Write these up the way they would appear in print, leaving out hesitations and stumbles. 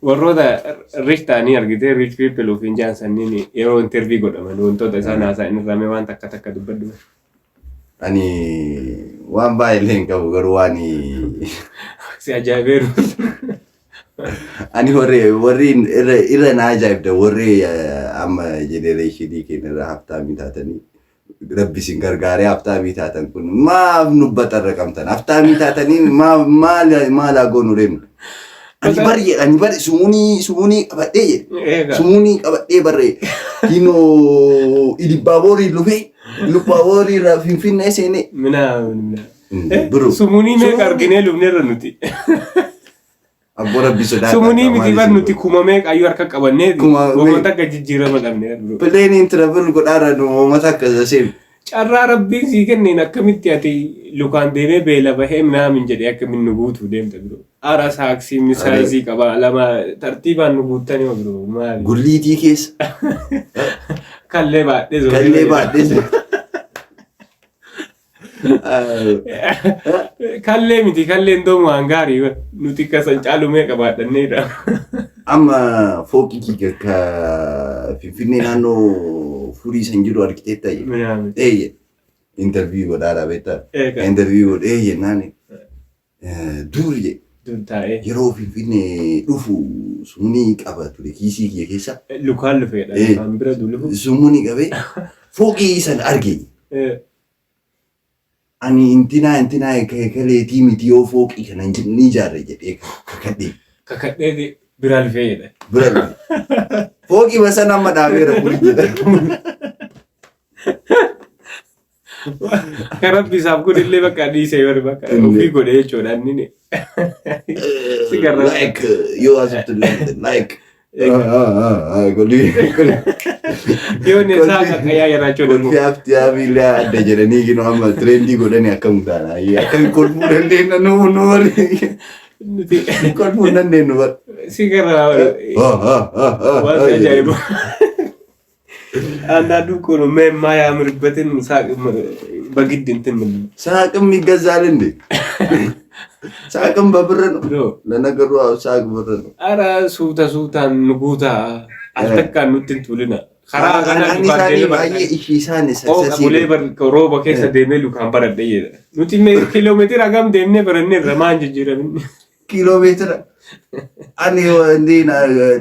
warroota rich ta'anii argitee rich people of injaan sanniin yeroo interview godhaman wantoota isaan haasa'an irraa mee waan takka dubbadhu. Ani waan baay'ee hin qabu garuu waan si ajaa'ibeeru. Ani warri irra na ajaa'ibda warri amma generation keenya haftaa mitaatanii Rabbi sin gargaaree haftaa mitaatan kun maaf nubbatarra qabtan haftaa mitaatanii maal agoonu reemna. Ani bari sumuni qabadhee barree kino ilibaaborii lubaaborii irraa finfinnee seenee. Sumuni meeqa arginee lubneerra nuti. Abbora bisodaa. Sumuni miti bar nuti kuma meeqa ayyuu harka qabannee uummata akka jijjiirama dhabnee. Plane travel godhaara uummata akka seen. Carraa rabbiin sii kenneen akkamitti ati lukaan deemee beela bahee minaamin jedhee akkamiin nu guutuu deemta biro. Ara saaksii misaayizii qaba lama tartiibaan nu guuttanii biro maali. Gulliitii keessa. Kallee baadhee zoo. Kallee baadhee. Kallee miti kalleen doomu waan gaarii nuti kasan caalumee qabaadhanneedha. Amma fooqii kiyya ka Finfinnee naannoo furii san jiru arkitekta je. Interview godhaadha beektaa. Interview godhee jennaan dur je. Yeroo Finfinnee dhufu sumuni qaba ture kiisii kiyya keessa. Lukaan lufeedha. Lukaan bira dhufu. Sumuni qabee fooqii san arge. Ani intinaa kaleetii miti yoo fooqii kana ni ijaarre jedhee kakadhee. Kakadhee bira lufeedha. Bira lufe. Fooqii basan amma dhaabeera kuri jedha. Karabbi isaaf godhillee bakka dhiisee bari bakka ofii godhee jechuudha inni. Like yoo asirratti like. Yoo ne saaka qayaa yarachuu danda'a. Kolfi hafti adda jedhanii gino amma trendii godhanii akkam taana. Akkam kolfuu dandeenya nu wali. Kolfuu dandeenya bari. Si gara waan ajaa'ibu. Andaadu kun mee maayaa mirbatin bagiddin tin. Saaqam migazaalinde. Saaqam babirrano. Lanagaru saaq babirrano. Ara suutaan nuguutaa altakkaan nutti hin tuulina. Karaa kana dukaandelee baay'ee ishiisaan saksasii. Bulee rooba keessa deemee lukaan baradhee jedha. Nuti kiiloomeetira hagam deemnee barannee irra maan jijjiiramin. Kiiloomeetira. Ani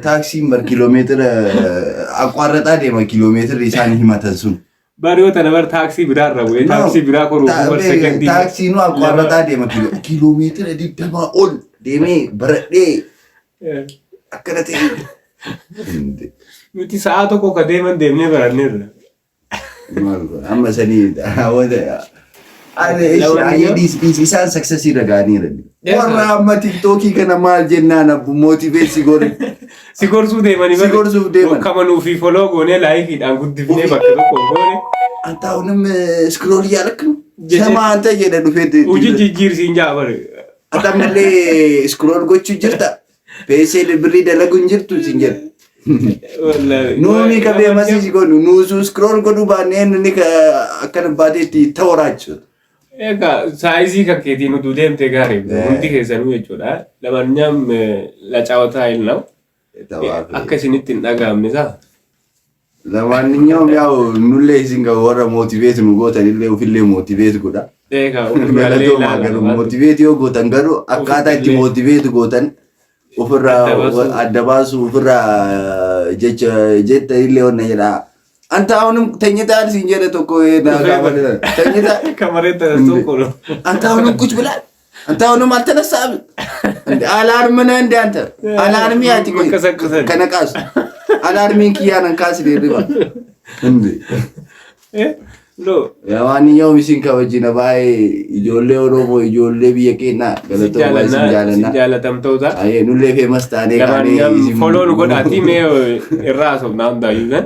taaksiin bar kiiloomeetira aqwaarrataa deema kiiloomeetira isaan himatan sun. Bariyoota nabar taaksii biraa irra bu'ee taaksii biraa koruu bar sekendii. Taaksiin aqwaarrataa deema kiiloomeetira 20 ol deemee baradhee akkana ta'e. Nuti sa'a tokko ka deeman deemnee barannee irra. Amma sanii isaan saksasii ragaaniira. Warra amma tiktookii kana maal jennaan abbu mootiveet si godhe. Si gorsuu deemanii si gorsuuf deeman. Kamanuu fi foloo goonee laayikiidhaan guddifnee bakka tokko goone. Anta unum scroll yaalaknu. Sama anta jedha dhufeetti. Hojii jijjiirsiin jaabare. Ata malee scroll gochuu jirta. Peesee birrii dalaguun jirtu sin jedha. Nuuni qabee masii godhu nuusu scroll godhuu baannee inni akkana baateetti ta'oraachu. Egaa saayizii kakkeetiin nuti deemtee gaarii hundi keessanuu jechuudha. Lamanyaan lacaawataa ilnaa akka isinitti hin dhaga'amne isaa. Lamanyaan yaa'u nullee isin qabu warra mootiveetu nu gootan illee ofillee mootiveetu godha. Egaa mootiveetu yoo gootan garuu akkaataa itti mootiveetu gootan ofirraa adda baasu ofirraa jetta illee onna jedhaa. Anta unum tanyita sin jedhe tokko na gaafadha. Tanyita kamaretta tokko. Anta unum kuch bilal. Anta unum altanasab. Alarmina inde anta. Alarmi ati kana kaas. Alarmin kiyaanan kaas riba. Inde. Lo. Ya wani yoo misin kabajina baay'ee ijoollee Oromoo ijoollee biyya keenyaa galatoomaa isin jaalanna. Si jaalatamtoota. Nullee famous taanee kaanee isin follow godhaati mee irraa sobnaan daayuudhaan.